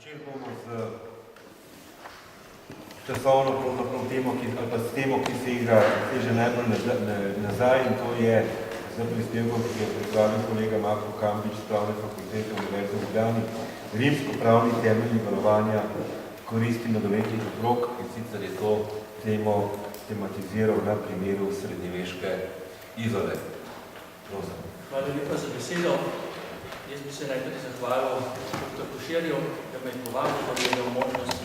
Začeli bomo z časovno temo, ali pa s temo, ki se igra že najbolj nazaj, in to je z prispevkom, ki je pripravil kolega Marko Kambič z Pravne fakultete Univerze v Ljubljani, rimsko-pravni temelji varovanja koristi mladoletnih otrok, in sicer je to temo tematiziral na primeru srednjeveške Izole. Prosim. Hvala lepa za besedo. Jaz bi se najprej zahvalil dr. Koširju, da me je povabil, da je imel možnost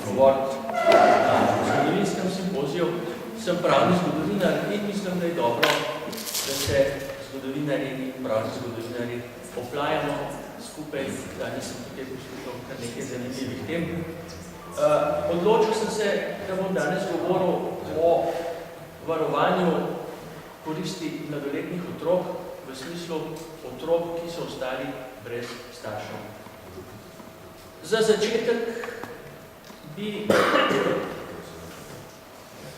govoriti na zgodovinskem simpoziju. Sem pravni zgodovinar in mislim, da je dobro, da se zgodovinari in pravni zgodovinari oplajamo skupaj. Danes sem tukaj poslušal kar nekaj zanimivih tem. Odločil sem se, da bom danes govoril o varovanju koristi mladoletnih otrok, v smislu otrok, ki so ostali brez staršev. Za začetek bi,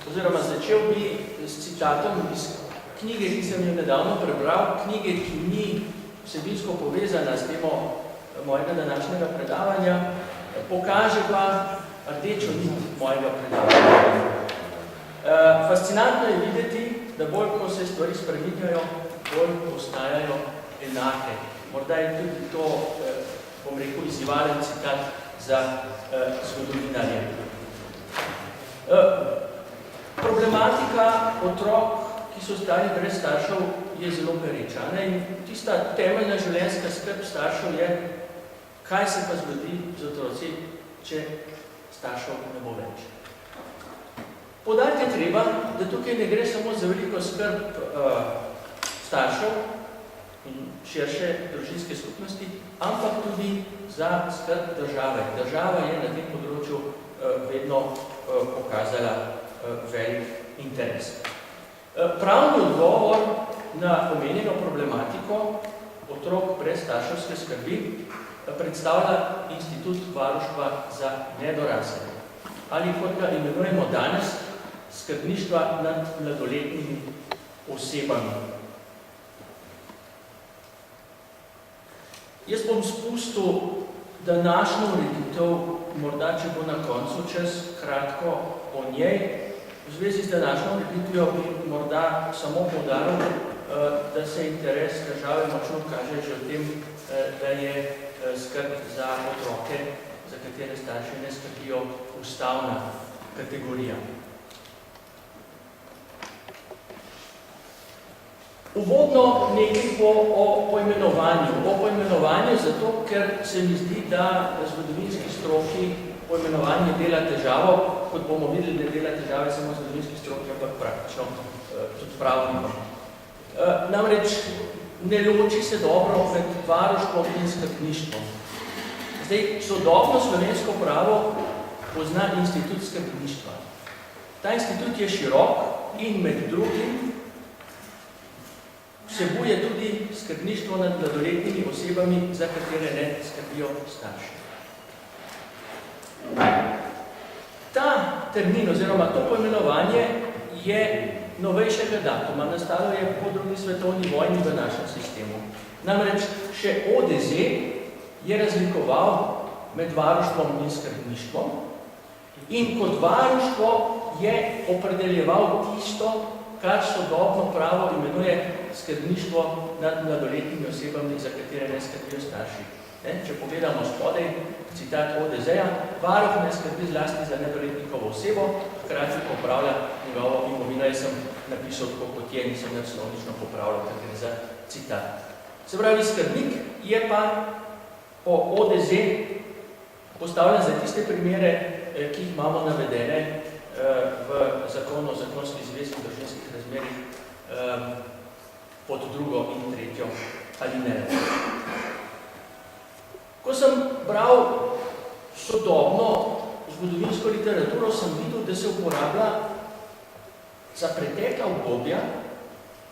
oziroma začel bi s citatom iz knjige, ki sem jo nedavno prebral, knjige, ki ni vsebinsko povezana s temo mojega današnjega predavanja, pokaže pa rdečo nit mojega predavanja. Fascinantno je videti, da bolj, ko se stvari spreminjajo, bolj postajajo enake. Morda je tudi to, bom rekel, izzivalen citat za zgodovinarje. Problematika otrok, ki so ostali brez staršev, je zelo pereča. In tista temeljna življenjska skrb staršev je, kaj se pa zgodi z otroci, če staršev ne bo več. Poudariti je treba, da tukaj ne gre samo za veliko skrb staršev in širše družinske skupnosti, ampak tudi za skrb države. Država je na tem področju vedno pokazala velik interes. Pravni odgovor na omenjeno problematiko otrok brez starševske skrbi predstavlja institut varuštva za nedorasle, ali kot ga imenujemo danes, skrbništva nad mladoletnimi osebami. Jaz bom spustil današnjo ureditev, morda če bo na koncu čas kratko o njej. V zvezi z današnjo ureditvijo bi morda samo poudaril, da se interes države močno kaže že v tem, da je skrb za otroke, za katere starši ne skrbijo, ustavna kategorija. Uvodno nekaj o poimenovanju. O poimenovanju zato, ker se mi zdi, da zgodovinski stroki poimenovanje dela težavo, kot bomo videli, ne dela težave samo zgodovinski stroki, ampak praktično tudi pravno. Namreč ne loči se dobro med varuštvom in skrbništvom. Zdaj, sodobno slovensko pravo pozna institut skrbništva. Ta institut je širok in med drugim vsebuje tudi skrbništvo nad mladoletnimi osebami, za katere ne skrbijo starši. Ta termin oziroma to poimenovanje je novejšega datuma, nastalo je po drugi svetovni vojni v našem sistemu. Namreč še ODZ je razlikoval med varuštvom in skrbništvom in kot varuštvo je opredeljeval tisto, kar sodobno pravo imenuje skrbništvo nad mladoletnimi osebami, za katere ne skrbijo starši. Če pogledamo spodaj, citat ODZ-ja, varuh ne skrbi zlasti za mladoletnikovo osebo, hkrati popravlja njegovo imovino. Jaz sem napisal tako, kot je, nisem naslovnično popravljal, ker gre za citat. Se pravi, skrbnik je pa po ODZ postavljen za tiste primere, ki jih imamo navedene v zakonu o zakonski zvezi v družinskih razmerih pod drugo in tretjo alinejo. Ko sem bral sodobno zgodovinsko literaturo, sem videl, da se uporablja za pretekla obdobja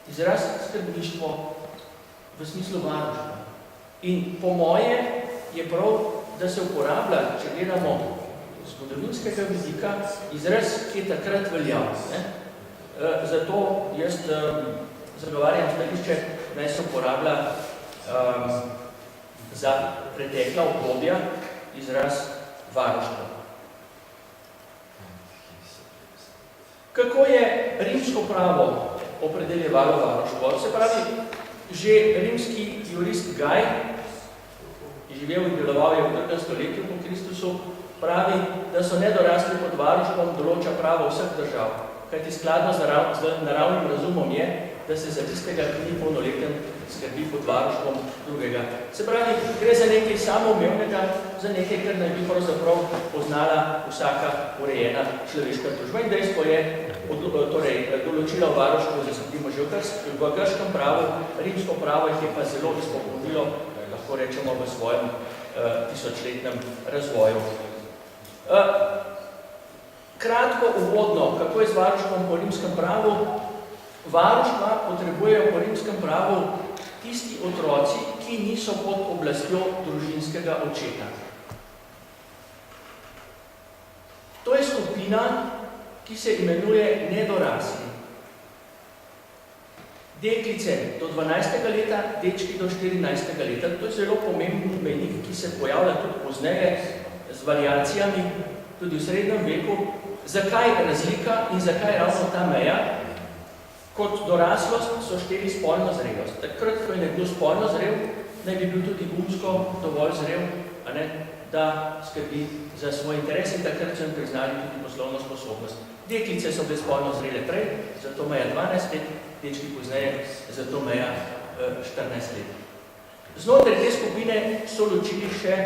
izraz skrbništvo v smislu varuštva. In po moje je prav, da se uporablja, če gledamo zgodovinskega vidika, izraz, ki je takrat veljal. Zato jaz zagovarjam stališče, naj se uporablja za pretekla obdobja izraz varuštva. Kako je rimsko pravo opredeljevalo varuštvo? Se pravi, že rimski jurist Gaj, živel in deloval je v 3. stoletju po Kristusu, pravi, da so nedorasli pod varuštvom določa pravo vseh držav, kajti skladno z naravnim razumom je, da se za tistega, ki ni polnoleten, skrbi pod varuštvom drugega. Se pravi, gre za nekaj samoumevnega, za nekaj, kar naj bi pravzaprav poznala vsaka urejena človeška družba. In dejstvo je, torej, določila v varuštvu, zasadimo že v grškem pravu, rimsko pravo jih je pa zelo izpopolnilo, lahko rečemo, v svojem tisočletnem razvoju. Kratko uvodno, kako je z varuštvom po rimskem pravu. Varuštva potrebujejo po rimskem pravu tisti otroci, ki niso pod oblastjo družinskega očeta. To je skupina, ki se imenuje nedorasli. Deklice do 12. leta, dečki do 14. leta. To je zelo pomemben mejnik, ki se pojavlja tudi pozneje z variacijami, tudi v srednjem veku. Zakaj razlika in zakaj ravno ta meja? Kot doraslost so šteli spolno zrelost. Takrat, ko je nekdo spolno zrel, naj bi bil tudi umsko dovolj zrel, da skrbi za svoj interes in takrat so jim priznali tudi poslovno sposobnost. Deklice so bile spolno zrele prej, zato meja 12 let, dečki pozneje, zato meja 14 let. Znotraj te skupine so ločili še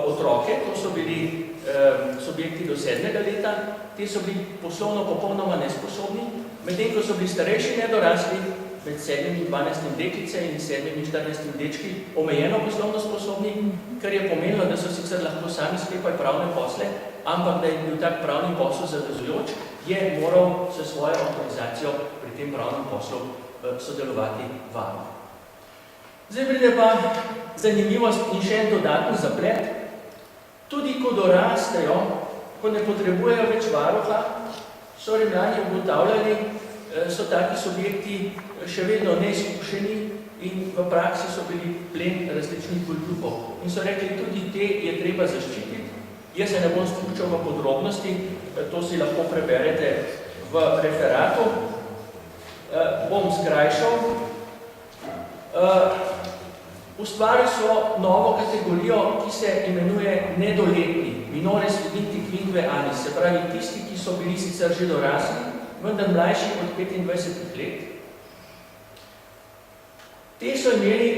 otroke, to so bili subjekti do 7. leta, te so bili poslovno popolnoma nesposobni, medtem ko so bili starejši nedorasli, med 7. in 12. deklice in 7. in 14. dečki, omejeno poslovno sposobni, kar je pomenilo, da so sicer lahko sami sklepali pravne posle, ampak da je bil tak pravni posel zavezujoč, je moral s svojo avtorizacijo pri tem pravnem poslu sodelovati varuh. Zdaj pride pa zanimivost in še en dodatni zaplet. Tudi ko dorastejo, ko ne potrebujejo več varuha, so Rimljani ugotavljali, so taki subjekti še vedno neizkušeni in v praksi so bili plen različnih goljufov. In so rekli, tudi te je treba zaščititi. Jaz se ne bom spuščal v podrobnosti, to si lahko preberete v referatu. Bom skrajšal. Ustvarili so novo kategorijo, ki se imenuje nedoletni, minores vidinti quinque annis, se pravi tisti, ki so bili sicer že dorasli, vendar mlajši od 25 let. Te so imeli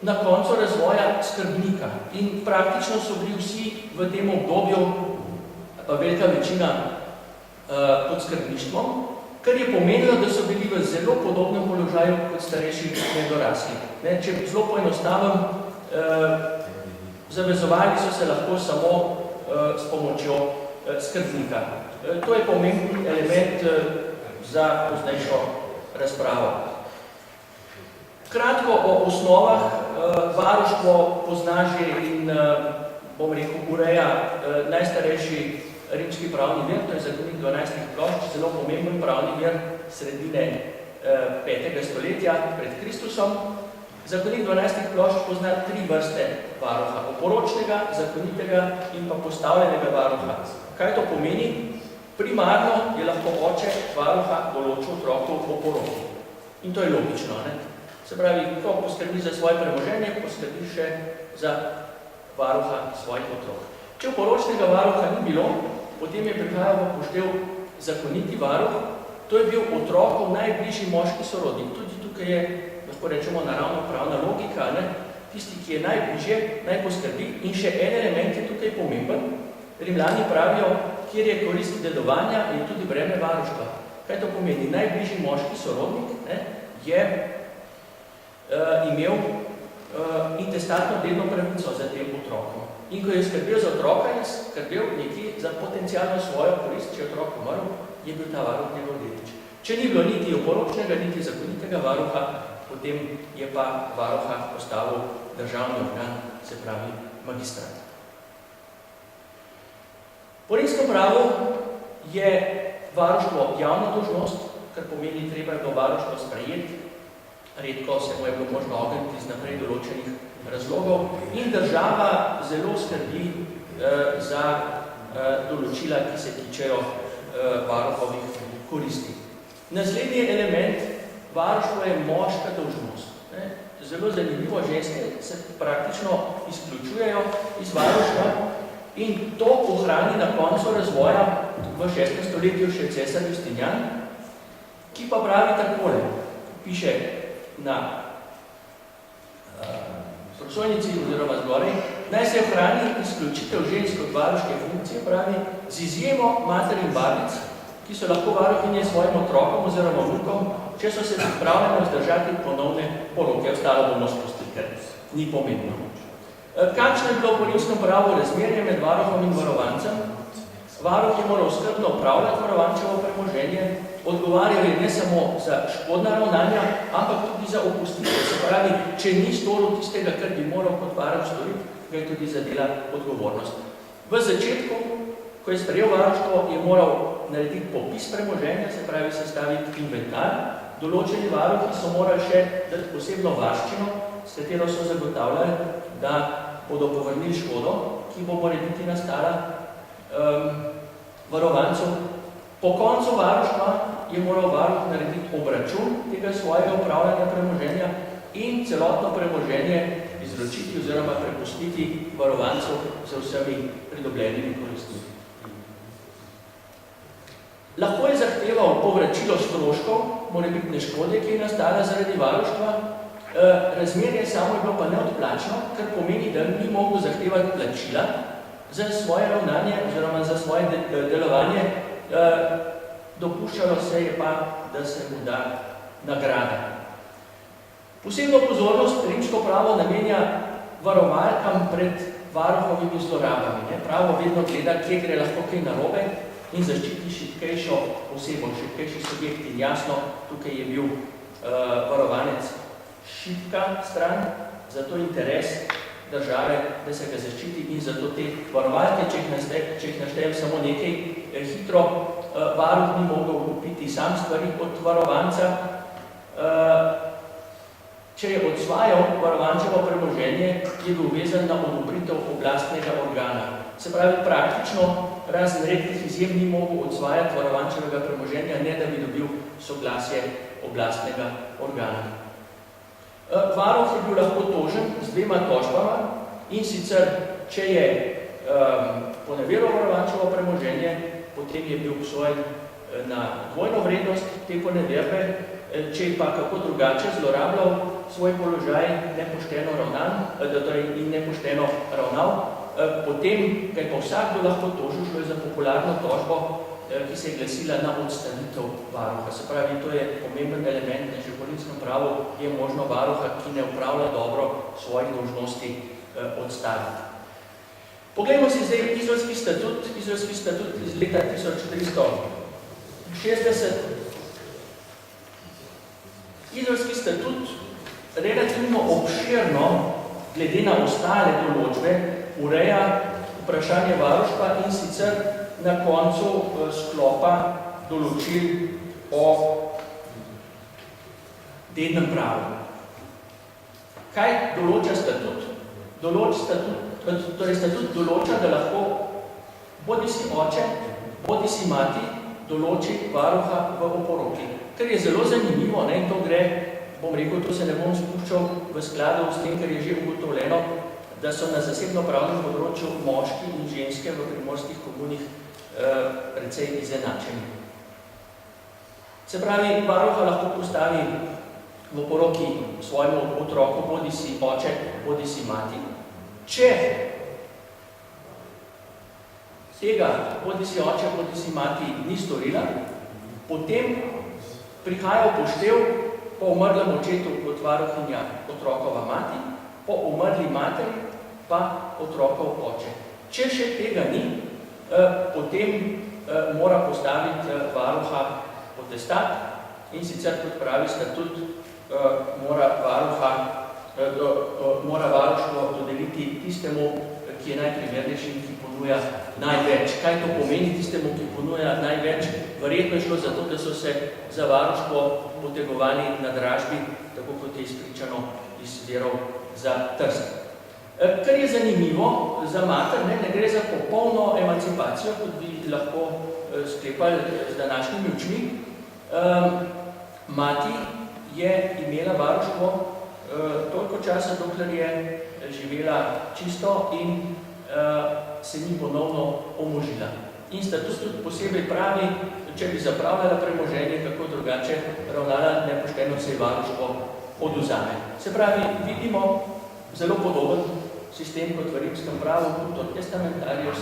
na koncu razvoja skrbnika in praktično so bili vsi v tem obdobju, velika večina pod skrbništvom, kar je pomenilo, da so bili v zelo podobnem položaju kot starejši nedorasli. Če zelo poenostavim, zavezovali so se lahko samo s pomočjo skrbnika. To je pomemben element za poznejšo razpravo. Kratko o osnovah. Varuštvo pozna že in, bom rekel, ureja najstarejši rimski pravni vir, to je zakonik 12 plošč, zelo pomemben pravni vir sredine 5. stoletja pred Kristusom. Zakonik 12 plošč pozna 3 vrste varuha, oporočnega, zakonitega in pa postavljenega varuha. Kaj to pomeni? Primarno je lahko oče varuha določil otroku oporoki. In to je logično, ne? Se pravi, ko poskrbi za svoje premoženje, poskrbi še za varuha svojih otrok. Če oporočnega varuha ni bilo, potem je prihajal v poštev zakoniti varuh, to je bil otrokov najbližji moški sorodnik. Tudi tukaj je, lahko rečemo, naravno pravna logika, ne? Tisti, ki je najbližje, naj poskrbi. In še en element je tukaj pomemben. Rimljani pravijo, kjer je korist dedovanja, je tudi breme varuštva. Kaj to pomeni? Najbližji moški sorodnik, ne, je imel intestatno dedno pravico za tem otrokom. In ko je skrbel za otroka, je skrbel nekje za potencialno svojo korist, če je otrok umrl, je bil ta varuh njegov dedič. Če ni bilo niti oporočnega, niti zakonitega varuha, potem je pa varuha postavil državni organ, se pravi magistrat. Po rimskem pravu je varuštvo javna dolžnost, kar pomeni, treba je bilo varuštvo sprejeti. Redko se mu je bilo možno ogniti iz naprej določenih razlogov in država zelo skrbi za določila, ki se tičejo varuhovih koristi. Naslednji element, varuštvo je moška dolžnost. Zelo zanimivo, ženske se praktično izključujejo iz varuštva in to ohrani na koncu razvoja v 6. stoletju še cesar Justinjan, ki pa pravi takole, piše na prosojnici oziroma zgoraj, naj se ohrani izključitev žensk od varuške funkcije, pravi, z izjemo mater in babic, ki so lahko varuhinje svojim otrokom oziroma vnukom, če so se pripravljeni vzdržati ponovne poroke. Ostalo bomo spustili, ker ni pomembno. Kakšno je bilo po rimskem pravu razmerje med varuhom in varovancem? Varuh je moral skrbno upravljati varovančevo premoženje, odgovarjal je ne samo za škodna ravnanja, ampak tudi za opustitev. Se pravi, če ni storil tistega, kar bi moral kot varuh storiti, ga je tudi zadela odgovornost. V začetku, ko je sprejel varuštvo, je moral narediti popis premoženja, se pravi sestaviti inventar. Določeni varuhi so morali še dati posebno varščino, s katero so zagotavljali, da bodo povrnili škodo, ki bo morebiti nastala varovancev. Po koncu varuštva je moral varuh narediti obračun tega svojega upravljanja premoženja in celotno premoženje izročiti oziroma prepustiti varovancev z vsemi pridobljenimi koristmi. Lahko je zahteval povračilo stroškov, morebitne škode, ki je nastala zaradi varuštva. Razmerje samo je bilo pa neodplačno, kar pomeni, da ni mogel zahtevati plačila za svoje ravnanje oziroma za svoje delovanje. Dopuščalo se je pa, da se mu da nagrada. Posebno pozornost rimsko pravo namenja varovalkam pred varuhovimi zlorabami. Pravo vedno gleda, kje gre lahko kaj narobe in zaščiti šibkejšo osebo, šibkejši subjekt. In jasno, tukaj je bil varovanec šibka stran, zato interes države, da se ga zaščiti in zato te varovalke, če jih naštejem samo nekaj hitro, varuh ni mogel kupiti sam stvari od varovanca. Če je odsvajal varovančevo premoženje, je bil vezan na odobritev oblastnega organa. Se pravi, praktično razen redkih izjem ni mogel odsvajati varovančevega premoženja, ne da bi dobil soglasje oblastnega organa. Varuh je bil lahko tožen z dvema tožbama in sicer, če je poneveril varovančevo premoženje, potem je bil obsojen na dvojno vrednost te poneverbe, če je pa kako drugače zlorabljal svoj položaj nepošteno ravnal, potem ga je pa vsakdo lahko tožil, šlo je za popularno tožbo, ki se je glasila na odstavitev varuha. Se pravi, to je pomemben element, že v rimskem pravu je možno varuha, ki ne upravlja dobro svojih dolžnosti, odstaviti. Poglejmo si zdaj Izolski statut iz leta 1360. Izolski statut relativno obširno, glede na ostale določbe, ureja vprašanje varuštva in sicer na koncu sklopa določil o dednem pravu. Kaj določa statut? Statut določa, da lahko bodisi oče, bodisi mati določi varuha v oporoki. Kar je zelo zanimivo, in to gre, bom rekel, to se ne bom spuščal v skladu s tem, ker je že ugotovljeno, da so na zasebno-pravnem področju moški in ženske v primorskih komunih precej izenačeni. Se pravi, varuha lahko postavi v oporoki svojemu otroku, bodisi oče, bodisi mati. Če tega bodisi oče, bodisi mati ni storila, potem prihaja upoštev po umrlem očetu kot varuhinja otrokova mati, po umrli materi pa otrokov oče. Če še tega ni, potem mora postaviti varuha potestat in sicer, kot pravi statut, mora varuštvo dodeliti tistemu, ki je najprimernejši in ki ponuja največ. Kaj to pomeni tistemu, ki ponuja največ? Verjetno je šlo zato, da so se za varuštvo potegovali na dražbi, tako kot je izpričano iz virov za Trst. Kar je zanimivo za mater, ne gre za popolno emancipacijo, kot bi lahko sklepali z današnjimi očmi. Mati je imela varuštvo toliko časa, dokler je živela čisto in se ni ponovno omožila. In status tudi posebej pravi, če bi zapravljala premoženje, kako drugače ravnala, nepošteno se je varuštvo odvzame. Se pravi, vidimo zelo podoben sistem kot v rimskem pravu, tutor testamentarius,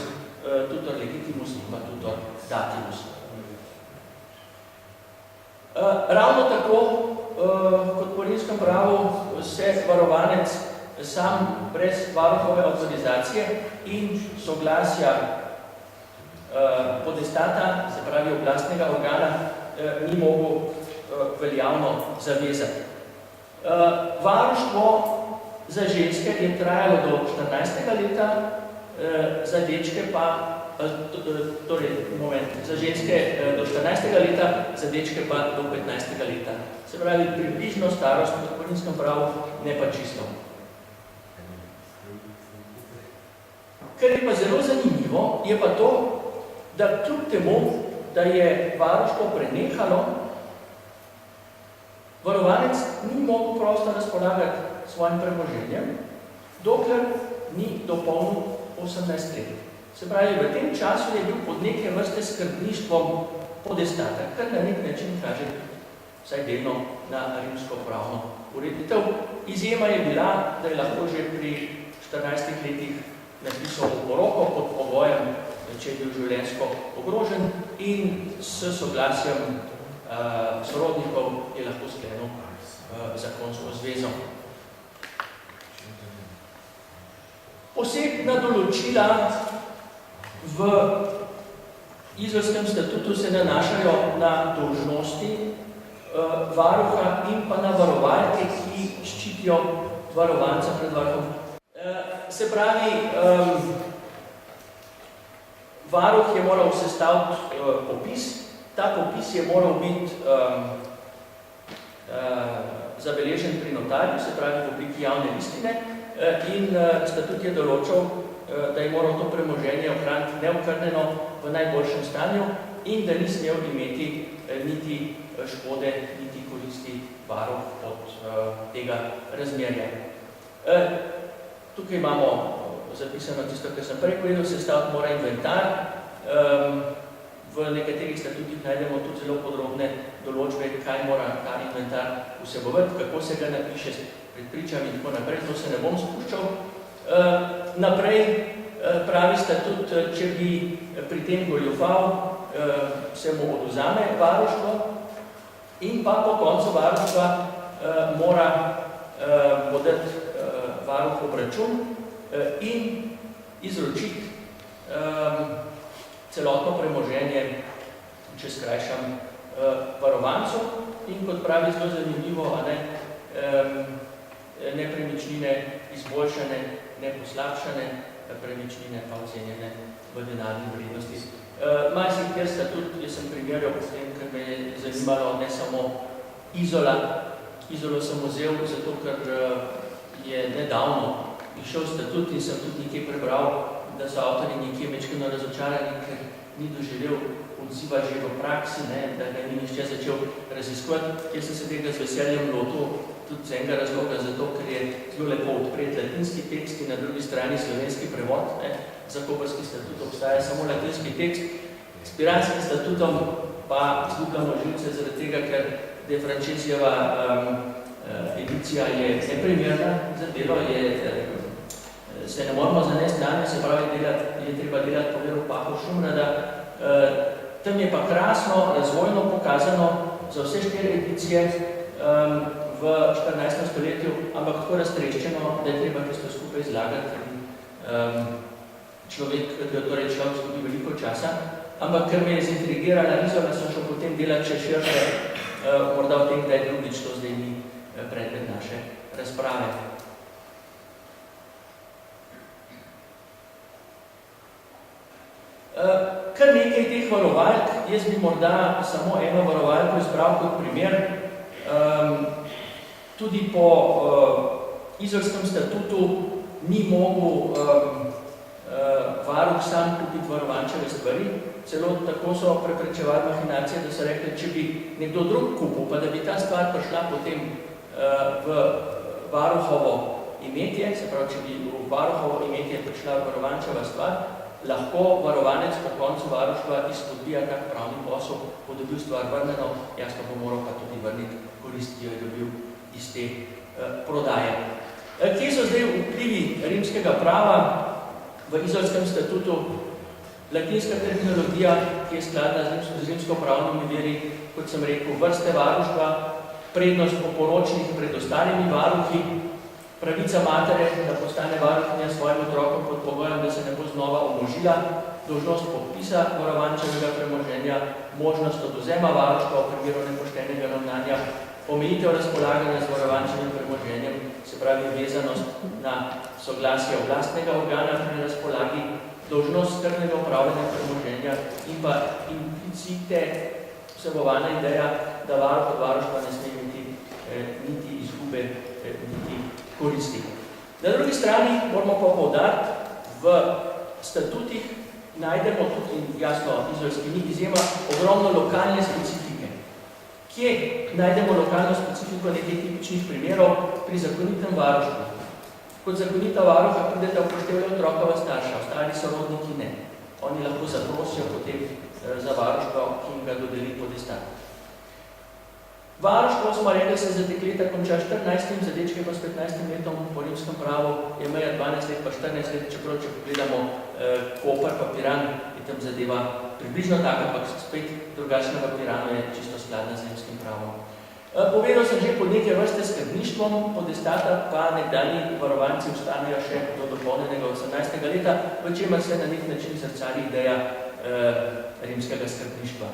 tutor legitimus in pa tutor datimus. Ravno tako, kot po rimskem pravu, se varovanec sam brez varuhove avtorizacije in soglasja podestata, se pravi oblastnega organa, ni mogel veljavno zavezati. Varuštvo za ženske je trajalo do 14. leta, za dečke pa, za ženske do 14. leta, za dečke pa do 15. leta. Se pravi, približno starost v pokojninskem pravu, ne pa čisto. Kar je pa zelo zanimivo, je pa to, da kljub temu, da je varuštvo prenehalo, varovanec ni mogel prosto razpolagati svojim premoženjem, dokler ni dopolnil 18 let. Se pravi, v tem času je bil pod neke vrste skrbništvom podestata, kar na nek način kaže vsaj delno na rimsko pravno ureditev. Izjema je bila, da je lahko že pri 14 letih napisal poroko pod pogojem, če je bil življenjsko ogrožen in s soglasjem sorodnikov je lahko sklenil zakonsko zvezo. Posebna določila v Izolskem statutu se nanašajo na dolžnosti varuha in pa na varovalke, ki ščitijo varovanca pred varuhom. Se pravi, varuh je moral sestaviti popis, ta popis je moral biti zabeležen pri notarju, se pravi v obliki javne listine, in statut je določal, da je moral to premoženje ohraniti neokrnjeno v najboljšem stanju in da ni smel imeti niti škode, niti koristi varuh od tega razmerja. Tukaj imamo zapisano tisto, kar sem prej povedal, sestaviti mora inventar. V nekaterih statutih najdemo tudi zelo podrobne določbe, kaj mora ta inventar vsebovati, kako se ga napiše pred pričami in tako naprej, to se ne bom spuščal. Naprej pravi statut, če bi pri tem goljufal, se mu odvzame varuštvo in pa po koncu varuštva mora podati varuh obračun in izročiti celotno premoženje, če skrajšam, varovancu in kot pravi zelo zanimivo, nepremičnine izboljšane, neposlabšane, premičnine pa ocenjene v denarni vrednosti. Marsikjer statut, jaz sem primerjal potem, ker me je zanimalo ne samo Izola. Izolo sem vzel, zato ker je nedavno išel statut in sem tudi nekaj prebral, da so avtori nekje mečkeno razočarani, ker ni doživel odziva že v praksi, da ga ni nišče začel raziskovati. Jaz sem se tega z veseljem lotil tudi z enega razloga, zato ker je zelo lepo odpret latinski tekst in na drugi strani slovenski prevod. Za Koprski statut obstaja samo latinski tekst. S Piranskim statutom pa izgubljamo živce zaradi tega, ker De Francesijeva edicija je neprimerna za delo, se ne moramo zanesti na njo, se pravi, je treba delati po veru Paho Šumrada. Tam je pa krasno, razvojno pokazano za vse 4 edicije v 14. stoletju, ampak tako raztreščeno, da je treba tisto skupaj zlagati. Človek zgubi veliko časa, ampak ker me je zintrigirala Izola, sem šel potem delati še širše, morda v tem, da je drugič to zdaj ni predmet naše razprave. Kar nekaj teh varovalk, jaz bi morda samo eno varovalko izbral kot primer. Tudi po Izolskem statutu ni mogel varuh sam kupiti varovančeve stvari, celo tako so preprečevali mahinacije, da so rekli, če bi nekdo drug kupil, pa da bi ta stvar prišla potem v varuhovo imetje, se pravi, če bi v varuhovo imetje prišla varovančeva stvar, lahko varovanec po koncu varuštva izpodbija tak pravni posel, bo dobil stvar vrneno, jasno bo moral pa tudi vrniti korist, ki jo je dobil iz te prodaje. Kje so zdaj vplivi rimskega prava v Izolskem statutu? Latinska terminologija, ki je skladna z rimsko-pravnimi veri, kot sem rekel, vrste varuštva, prednost po poročnih pred ostalimi varuhi, pravica matere, da postane varuhinja svojim otrokom pod pogojem, da se ne bo znova omožila, dolžnost podpisa varovančevega premoženja, možnost odvzema varuštva v primeru nepoštenega ravnanja, omejitev razpolaganja z varovančevim premoženjem, se pravi vezanost na soglasje oblastnega organa pri razpolagi, dolžnost skrbnega upravljanja premoženja in pa implicite vsebovana ideja, da varuh od varuštva ne sme imeti niti izgube, niti koristi. Na drugi strani moramo pa poudariti, v statutih najdemo tudi, jasno, izolski ni izjema, ogromno lokalne specifike. Kje najdemo lokalno specifiko nekaj tipičnih primerov? Pri zakonitem varuštvu. Kot zakonita varuha pridete upoštevati otrokova starša, ostali sorodniki ne. Oni lahko zaprosijo potem za varuštvo, ki jim ga dodeli podestat. Varuštvo, smo rekli, se za dekleta konča 14, za dečke pa s 15 letom po rimskem pravu, je meja 12 let pa 14 let, čeprav če pogledamo Koper pa Piran, je tam zadeva približno taka, ampak spet drugačna v Piranu je čisto skladna z rimskim pravom. Povedal sem že pod neke vrste skrbništvom, podestata pa nekdanji varovanci ostanejo še do dopolnjenega 18. leta, v čemer se na nek način zrcali ideja rimskega skrbništva.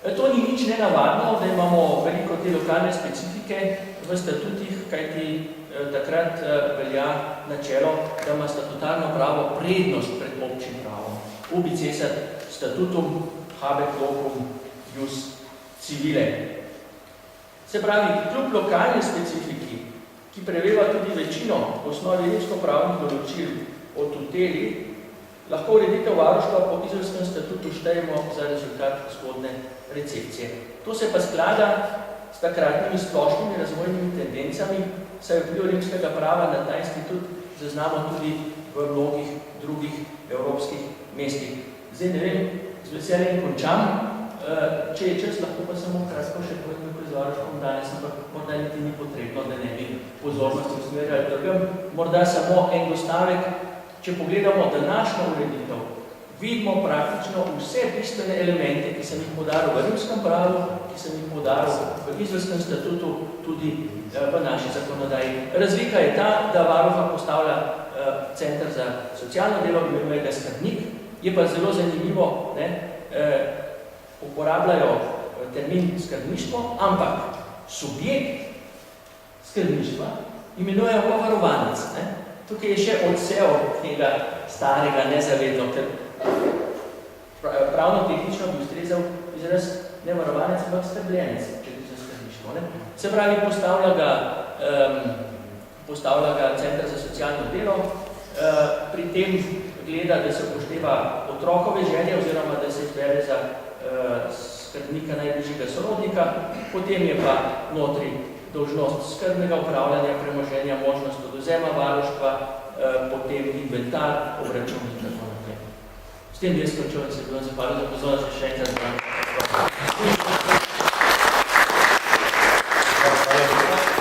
To ni nič nenavadno, da imamo veliko te lokalne specifike v statutih, kajti takrat velja načelo, da ima statutarno pravo prednost pred občim pravom. Ubi cesat statutum habet locum ius civile. Se pravi, kljub lokalni specifiki, ki preveva tudi večino v osnovi rimsko-pravnih določil o tuteli, lahko ureditev varuštva po Izolskem statutu štejemo za rezultat zgodne recepcije. To se pa sklada s takratnimi splošnimi razvojnimi tendencami, saj vpliv rimskega prava na ta institut zaznamo tudi v mnogih drugih evropskih mestih. Zdaj ne vem, z veseljem končam, če je čas, lahko pa samo kratko še povedem, kako z varuštvom danes, ampak morda niti ni potrebno, da ne bi pozornosti usmerjali drugem. Morda samo en dostavek, če pogledamo današnjo ureditev, vidimo praktično vse bistvene elemente, ki sem jih podaril v rimskem pravu, ki sem jih podaril v Izolskem statutu, tudi v naši zakonodaji. Razlika je ta, da varuha postavlja Center za socialno delo, imenuje ga skrbnik, je pa zelo zanimivo, uporabljajo termin skrbništvo, ampak subjekt skrbništva imenujejo pa varovanec. Tukaj je še odsev tega starega nezavedno, ker pravno-tehnično bi ustrezal izraz ne varovanec, ampak skrbljenec, če bi za skrbništvo. Se pravi, postavlja ga Center za socialno delo, pri tem gleda, da se upošteva otrokove želje oziroma da se izbere za skrbnika najbližjega sorodnika, potem je pa notri dolžnost skrbnega upravljanja premoženja, možnost odvzema varuštva, potem inventar, obračun in tako naprej. S tem jaz končujem, se bi vam zahvalil za pozornost še enkrat. Hvala.